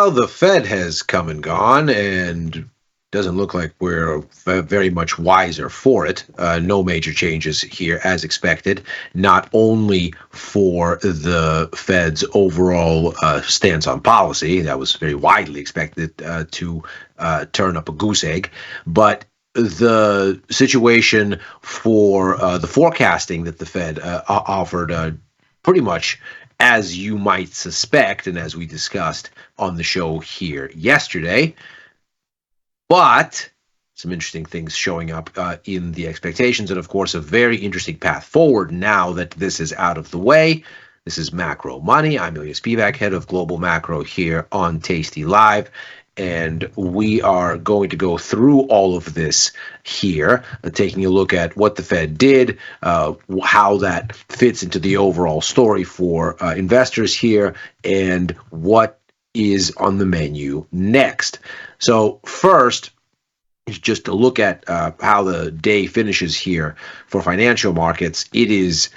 Well, the Fed has come and gone, and doesn't look like we're very much wiser for it. No major changes here as expected, not only for the Fed's overall stance on policy, that was very widely expected to turn up a goose egg, but the situation for the forecasting that the Fed offered pretty much as you might suspect, and as we discussed on the show here yesterday. But some interesting things showing up in the expectations, and of course, a very interesting path forward now that this is out of the way. This is Macro Money. I'm Ilya Spivak, head of Global Macro here on Tasty Live. And we are going to go through all of this here, taking a look at what the Fed did, how that fits into the overall story for investors here, and what is on the menu next. So first, just to look at how the day finishes here for financial markets, it is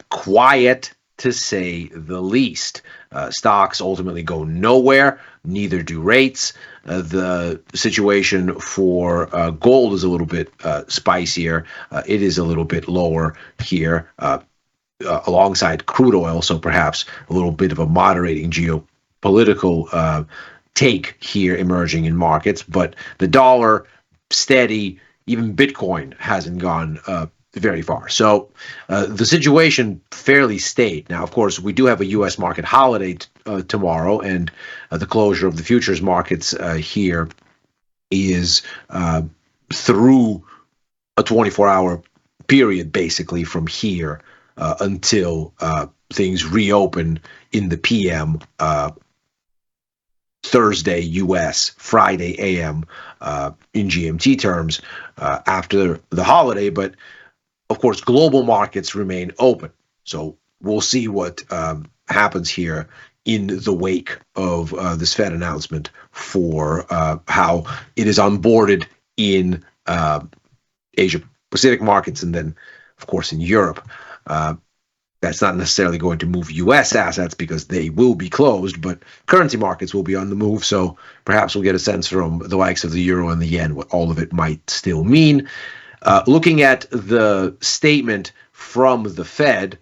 quiet to say the least. Stocks ultimately go nowhere, neither do rates. The situation for gold is a little bit spicier. It is a little bit lower here alongside crude oil, so perhaps a little bit of a moderating geopolitical take here emerging in markets. But the dollar, steady. Even Bitcoin hasn't gone very far. So the situation fairly stayed. Now, of course, we do have a U.S. market holiday tomorrow, and the closure of the futures markets here is through a 24-hour period, basically, from here until things reopen in the PM. Thursday U.S., Friday A.M. In GMT terms after the holiday, but of course, global markets remain open. So we'll see what happens here in the wake of this Fed announcement for how it is onboarded in Asia Pacific markets and then, of course, in Europe. That's not necessarily going to move U.S. assets because they will be closed, but currency markets will be on the move. So perhaps we'll get a sense from the likes of the euro and the yen what all of it might still mean. Looking at the statement from the Fed,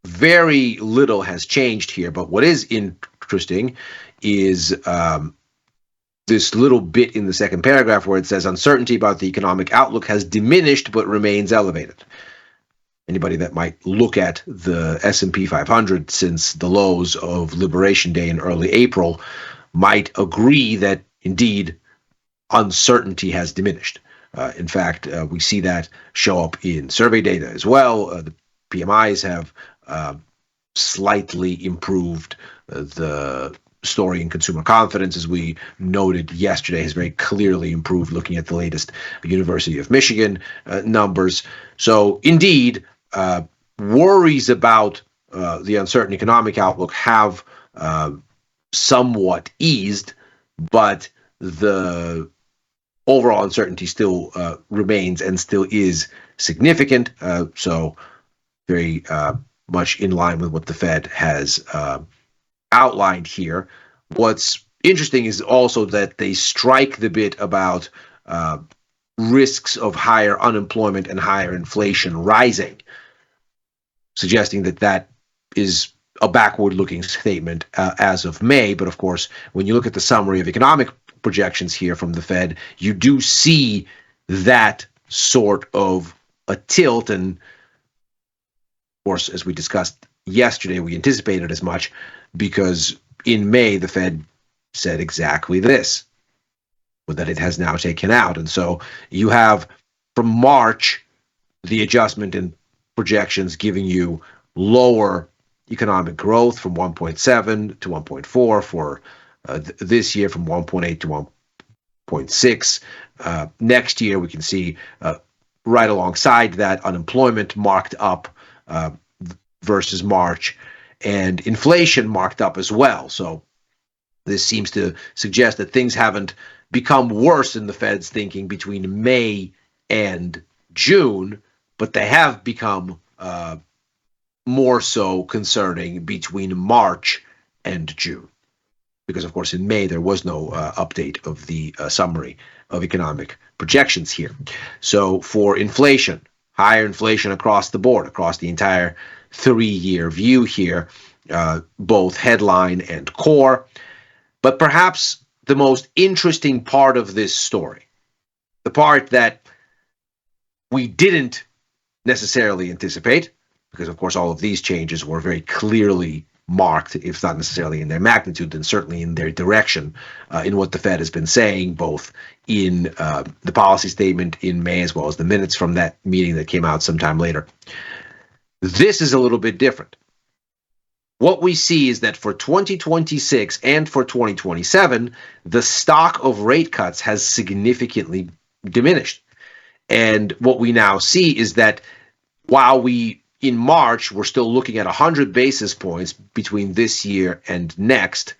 very little has changed here. But what is interesting is this little bit in the second paragraph where it says uncertainty about the economic outlook has diminished but remains elevated. Anybody that might look at the S&P 500 since the lows of Liberation Day in early April might agree that indeed uncertainty has diminished. In fact, we see that show up in survey data as well. The PMIs have slightly improved. The story in consumer confidence, as we noted yesterday, has very clearly improved looking at the latest University of Michigan numbers. So indeed, worries about the uncertain economic outlook have somewhat eased, but the overall uncertainty still remains and still is significant. So very much in line with what the Fed has outlined here. What's interesting is also that they strike the bit about risks of higher unemployment and higher inflation rising, suggesting that that is a backward-looking statement as of May. But of course, when you look at the summary of economic projections here from the Fed, you do see that sort of a tilt. And of course, as we discussed yesterday, we anticipated as much because in May, the Fed said exactly this, that it has now taken out. And so you have from March, the adjustment in projections giving you lower economic growth from 1.7 to 1.4 for this year, from 1.8 to 1.6. Next year, we can see right alongside that unemployment marked up versus March, and inflation marked up as well. So this seems to suggest that things haven't become worse in the Fed's thinking between May and June, but they have become more so concerning between March and June. because, of course, in May there was no update of the summary of economic projections here. So for inflation, higher inflation across the board, across the entire 3-year view here, both headline and core. But perhaps the most interesting part of this story, the part that we didn't necessarily anticipate, because of course all of these changes were very clearly marked, if not necessarily in their magnitude, then certainly in their direction, in what the Fed has been saying, both in the policy statement in May as well as the minutes from that meeting that came out sometime later. This is a little bit different. What we see is that for 2026 and for 2027, the stock of rate cuts has significantly diminished. And what we now see is that while in March, we're still looking at 100 basis points between this year and next,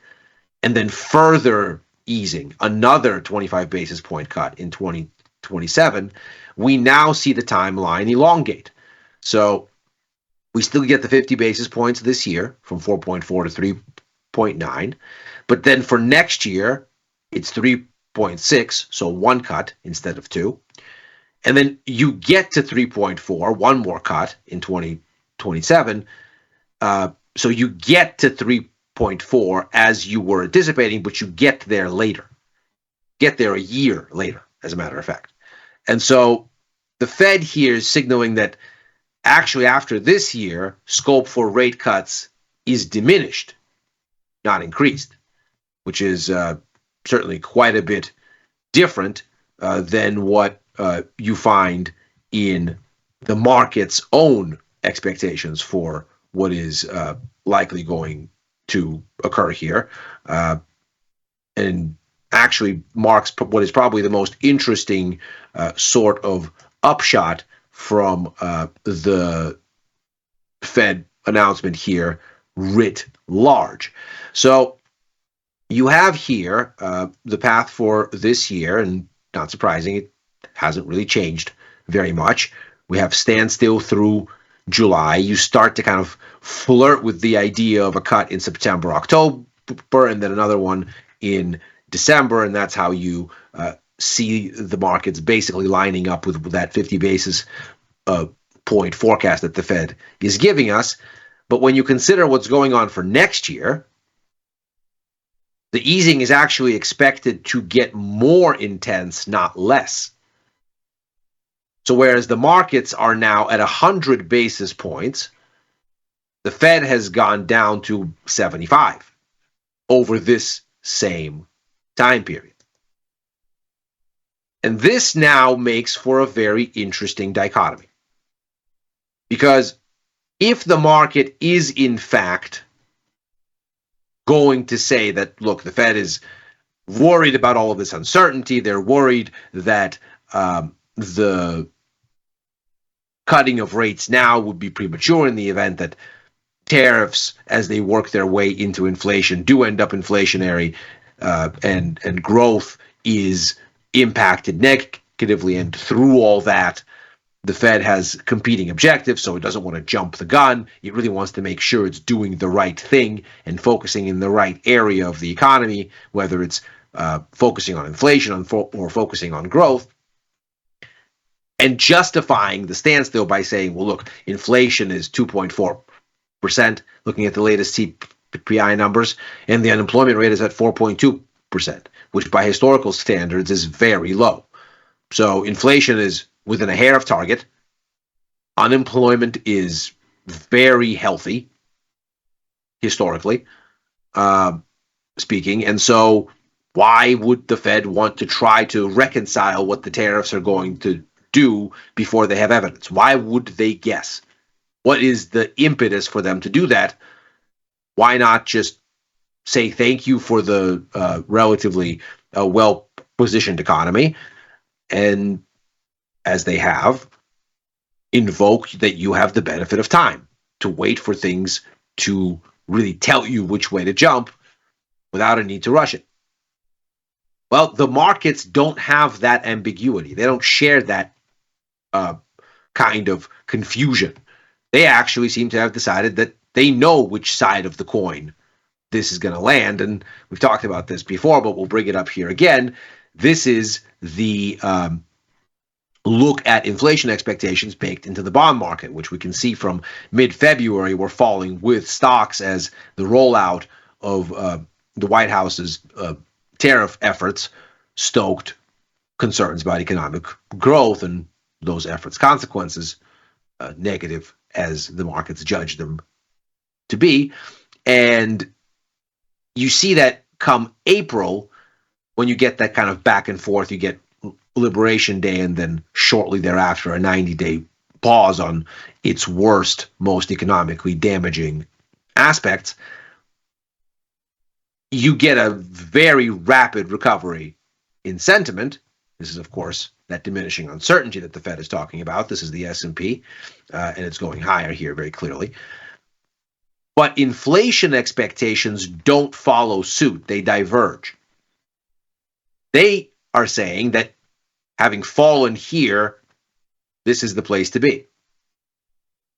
and then further easing, another 25 basis point cut in 2027, we now see the timeline elongate. So we still get the 50 basis points this year from 4.4 to 3.9, but then for next year, it's 3.6, so one cut instead of two. And then you get to 3.4, one more cut in 2027. So you get to 3.4 as you were anticipating, but you get there later. Get there a year later, as a matter of fact. And so the Fed here is signaling that actually after this year, scope for rate cuts is diminished, not increased, which is certainly quite a bit different than what you find in the market's own expectations for what is likely going to occur here, and actually marks what is probably the most interesting sort of upshot from the Fed announcement here writ large. So you have here the path for this year, and not surprising, it hasn't really changed very much. We have standstill through July. You start to kind of flirt with the idea of a cut in September, October, and then another one in December, and that's how you see the markets basically lining up with that 50 basis point forecast that the Fed is giving us. But when you consider what's going on for next year, the easing is actually expected to get more intense, not less. So whereas the markets are now at 100 basis points, the Fed has gone down to 75 over this same time period. And this now makes for a very interesting dichotomy. Because if the market is in fact going to say that, look, the Fed is worried about all of this uncertainty, they're worried that the cutting of rates now would be premature in the event that tariffs, as they work their way into inflation, do end up inflationary, and growth is impacted negatively. And through all that, the Fed has competing objectives, so it doesn't want to jump the gun. It really wants to make sure it's doing the right thing and focusing in the right area of the economy, whether it's focusing on inflation or focusing on growth, and justifying the standstill by saying, well, look, inflation is 2.4%, looking at the latest CPI numbers, and the unemployment rate is at 4.2%, which by historical standards is very low. So inflation is within a hair of target. Unemployment is very healthy, historically speaking. And so why would the Fed want to try to reconcile what the tariffs are going to do before they have evidence? Why would they guess? What is the impetus for them to do that? Why not just say thank you for the relatively well-positioned economy, and as they have, invoke that you have the benefit of time to wait for things to really tell you which way to jump without a need to rush it? Well, the markets don't have that ambiguity. They don't share that kind of confusion. They actually seem to have decided that they know which side of the coin this is going to land. And we've talked about this before, but we'll bring it up here again. This is the look at inflation expectations baked into the bond market, which we can see from mid-February were falling with stocks as the rollout of the White House's tariff efforts stoked concerns about economic growth and those efforts' consequences, negative as the markets judge them to be. And you see that come April, when you get that kind of back and forth, you get Liberation Day and then shortly thereafter a 90-day pause on its worst, most economically damaging aspects, you get a very rapid recovery in sentiment. This is, of course, that diminishing uncertainty that the Fed is talking about. This is the S&P, and it's going higher here very clearly. But inflation expectations don't follow suit. They diverge. They are saying that having fallen here, this is the place to be.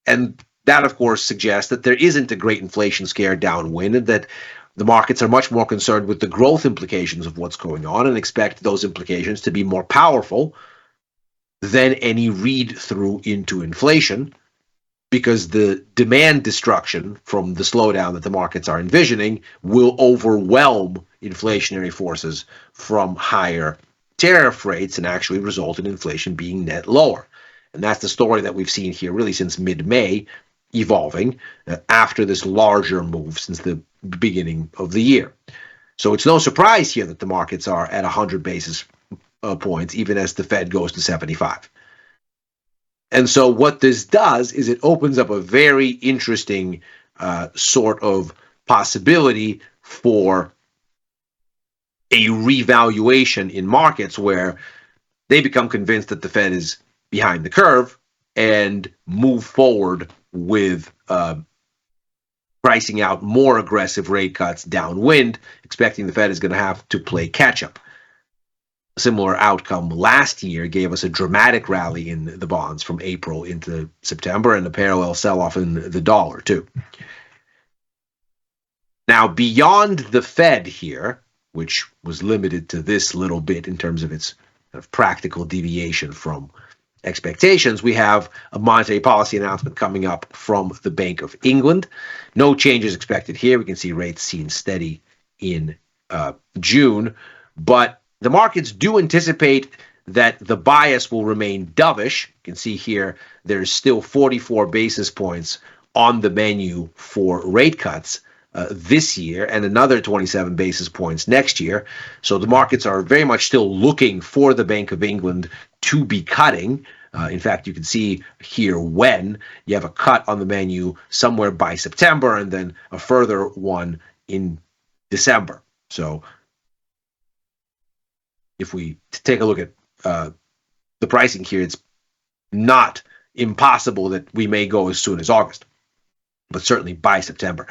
And that, of course, suggests that there isn't a great inflation scare downwind, and that the markets are much more concerned with the growth implications of what's going on and expect those implications to be more powerful than any read-through into inflation, because the demand destruction from the slowdown that the markets are envisioning will overwhelm inflationary forces from higher tariff rates and actually result in inflation being net lower. And that's the story that we've seen here really since mid-May, evolving after this larger move since the beginning of the year. So it's no surprise here that the markets are at 100 basis points, even as the Fed goes to 75. And so what this does is it opens up a very interesting sort of possibility for a revaluation in markets where they become convinced that the Fed is behind the curve and move forward with pricing out more aggressive rate cuts downwind, expecting the Fed is going to have to play catch-up. A similar outcome last year gave us a dramatic rally in the bonds from April into September and a parallel sell-off in the dollar, too. Now, beyond the Fed here, which was limited to this little bit in terms of its kind of practical deviation from expectations, we have a monetary policy announcement coming up from the Bank of England. No changes expected here. We can see rates seen steady in June, but the markets do anticipate that the bias will remain dovish. You can see here there's still 44 basis points on the menu for rate cuts this year and another 27 basis points next year. So the markets are very much still looking for the Bank of England to be cutting. In fact, you can see here when you have a cut on the menu somewhere by September and then a further one in December. So if we take a look at the pricing here, it's not impossible that we may go as soon as August, but certainly by September.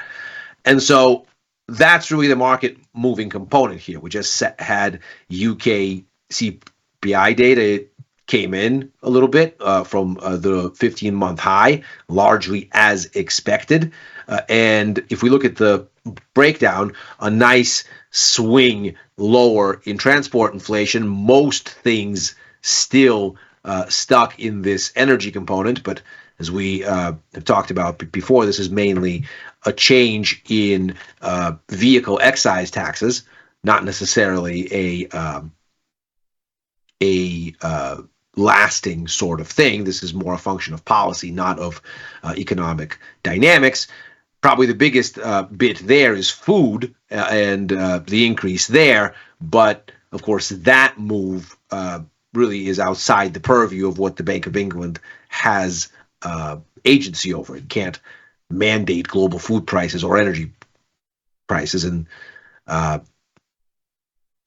And so that's really the market moving component here. We just had UK CPI data. It came in a little bit from the 15-month high, largely as expected. And if we look at the breakdown, a nice swing lower in transport inflation, most things still stuck in this energy component, but as we have talked about before, this is mainly a change in vehicle excise taxes, not necessarily a lasting sort of thing. This is more a function of policy, not of economic dynamics. Probably the biggest bit there is food and the increase there, but of course that move really is outside the purview of what the Bank of England has agency over. It can't mandate global food prices or energy prices, and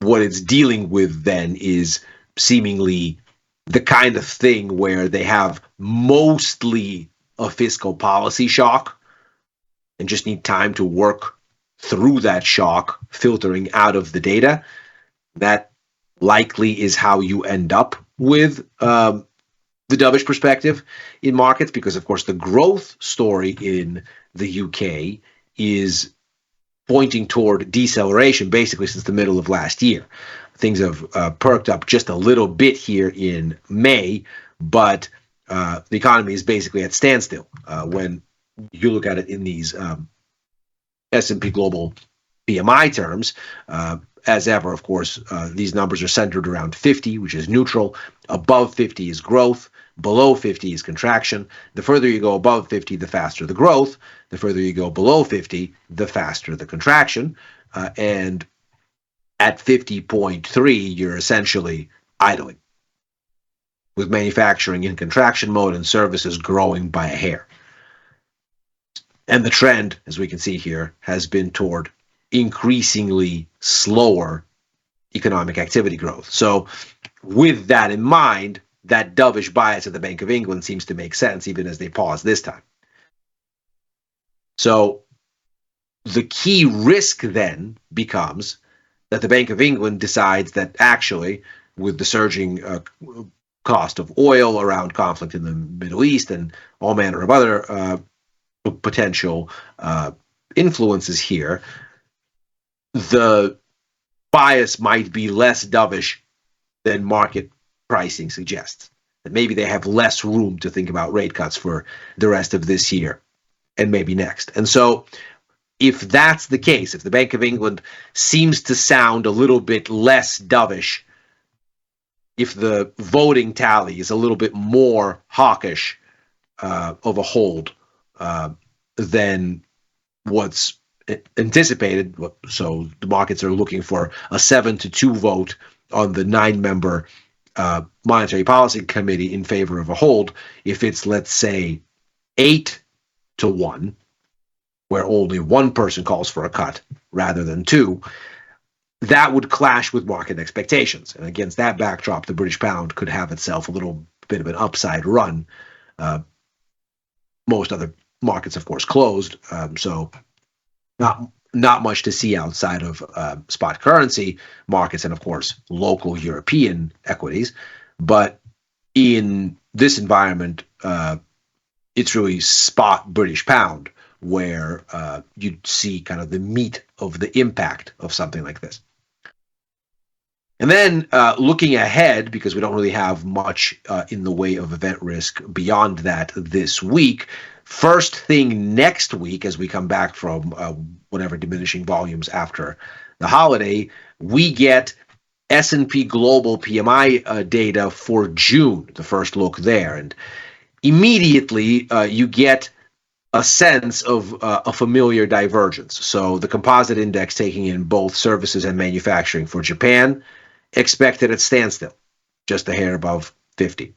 what it's dealing with then is seemingly the kind of thing where they have mostly a fiscal policy shock and just need time to work through that shock, filtering out of the data. That likely is how you end up with the dovish perspective in markets, because of course the growth story in the UK is pointing toward deceleration basically since the middle of last year. Things have perked up just a little bit here in May, but the economy is basically at standstill when you look at it in these S&P Global PMI terms. As ever, of course, these numbers are centered around 50, which is neutral. Above 50 is growth. Below 50 is contraction. The further you go above 50, the faster the growth. The further you go below 50, the faster the contraction. And at 50.3, you're essentially idling, with manufacturing in contraction mode and services growing by a hair. And the trend, as we can see here, has been toward increasingly slower economic activity growth. So with that in mind, that dovish bias at the Bank of England seems to make sense, even as they pause this time. So the key risk then becomes that the Bank of England decides that actually, with the surging cost of oil around conflict in the Middle East and all manner of other potential influences here, the bias might be less dovish than market pricing suggests. That maybe they have less room to think about rate cuts for the rest of this year and maybe next. And so if that's the case, if the Bank of England seems to sound a little bit less dovish, if the voting tally is a little bit more hawkish of a hold than what's anticipated, so the markets are looking for a 7-2 vote on the 9-member Monetary Policy Committee in favor of a hold. If it's, let's say, 8-1, where only one person calls for a cut rather than two, that would clash with market expectations. And against that backdrop, the British pound could have itself a little bit of an upside run. Most other markets, of course, closed, so not much to see outside of spot currency markets and, of course, local European equities. But in this environment, it's really spot British pound where you'd see kind of the meat of the impact of something like this. And then looking ahead, because we don't really have much in the way of event risk beyond that this week, first thing next week, as we come back from whatever diminishing volumes after the holiday, we get S&P Global PMI data for June, the first look there. And immediately you get a sense of a familiar divergence. So the composite index taking in both services and manufacturing for Japan, expected at standstill, just a hair above 50.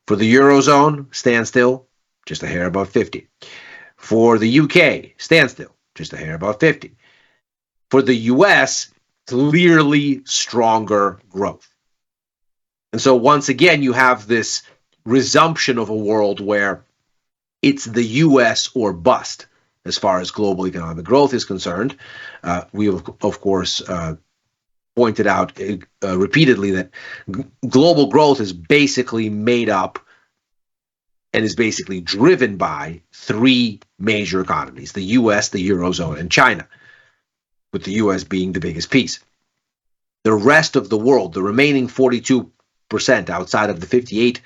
For the Eurozone, standstill, just a hair above 50. For the UK, standstill, just a hair above 50. For the US, clearly stronger growth. And so once again, you have this resumption of a world where it's the US or bust as far as global economic growth is concerned. We have, of course, pointed out repeatedly that global growth is basically made up and is basically driven by three major economies: the US, the Eurozone, and China, with the US being the biggest piece. The rest of the world, the remaining 42% outside of the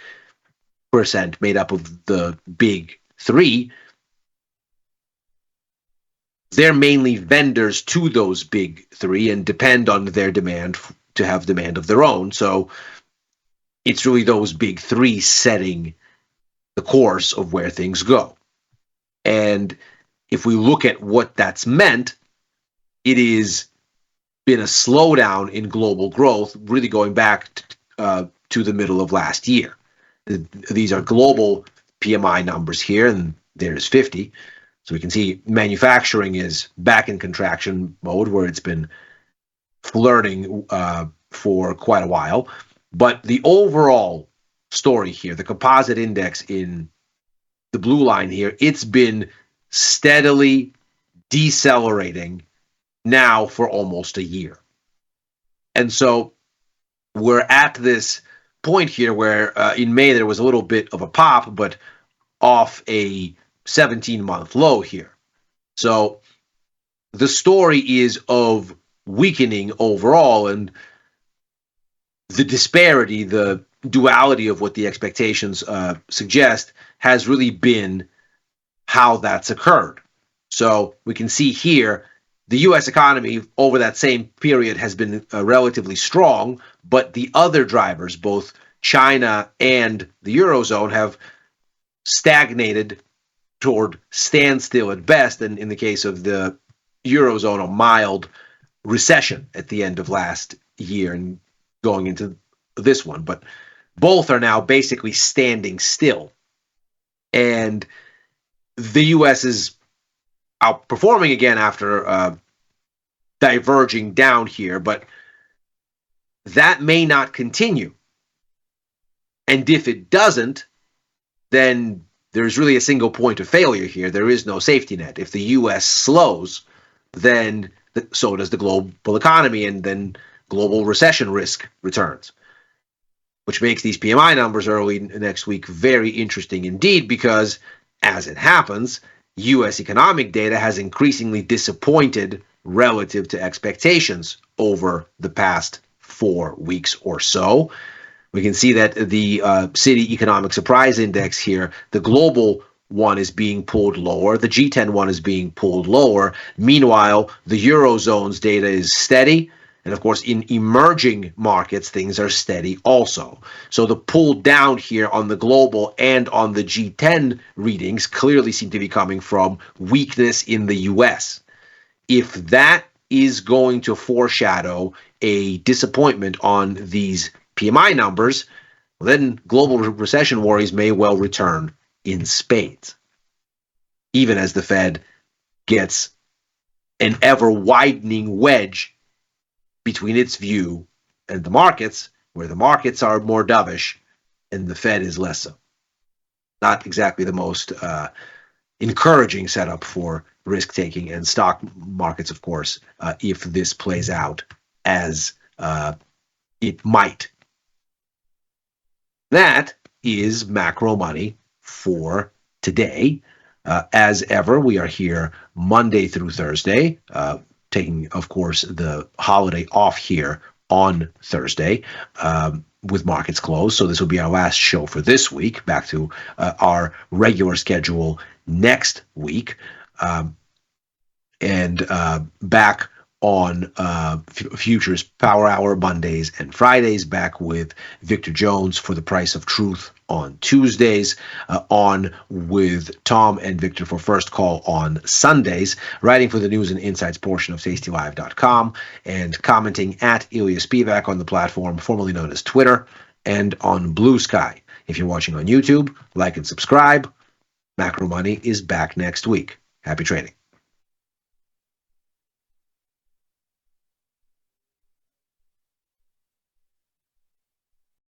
58% made up of the big three, they're mainly vendors to those big three and depend on their demand to have demand of their own. So it's really those big three setting the course of where things go. And if we look at what that's meant, it has been a slowdown in global growth, really going back to the middle of last year. These are global PMI numbers here, and there's 50. So we can see manufacturing is back in contraction mode, where it's been flirting for quite a while. But the overall story here, the composite index in the blue line here, it's been steadily decelerating now for almost a year. And so we're at this point here where in May there was a little bit of a pop, but off a 17-month low here. So the story is of weakening overall, and the disparity, the duality of what the expectations suggest has really been how that's occurred. So we can see here the U.S. economy over that same period has been relatively strong, but the other drivers, both China and the Eurozone, have stagnated toward standstill at best, and in the case of the Eurozone, a mild recession at the end of last year and going into this one. But both are now basically standing still. And the U.S. is outperforming again after diverging down here, but that may not continue. And if it doesn't, then there's really a single point of failure here. There is no safety net. If the U.S. slows, then so does the global economy, and then global recession risk returns, which makes these PMI numbers early next week very interesting indeed, because as it happens, U.S. economic data has increasingly disappointed relative to expectations over the past 4 weeks or so. We can see that the City Economic Surprise Index here, the global one, is being pulled lower. The G10 one is being pulled lower. Meanwhile, the Eurozone's data is steady. And of course, in emerging markets, things are steady also. So the pull down here on the global and on the G10 readings clearly seem to be coming from weakness in the US. If that is going to foreshadow a disappointment on these PMI numbers, then global recession worries may well return in spades, even as the Fed gets an ever-widening wedge between its view and the markets, where the markets are more dovish and the Fed is less so. Not exactly the most encouraging setup for risk-taking and stock markets, of course, if this plays out as it might. That is macro money for today. As ever, we are here Monday through Thursday, taking, of course, the holiday off here on Thursday with markets closed. So this will be our last show for this week, back to our regular schedule next week. And back on Futures Power Hour Mondays and Fridays, back with Victor Jones for The Price of Truth on Tuesdays, on with Tom and Victor for First Call on Sundays, writing for the news and insights portion of tastylive.com, and commenting at Ilya Spivak on the platform formerly known as Twitter, and on Blue Sky. If you're watching on YouTube, like and subscribe. Macro Money is back next week. Happy trading.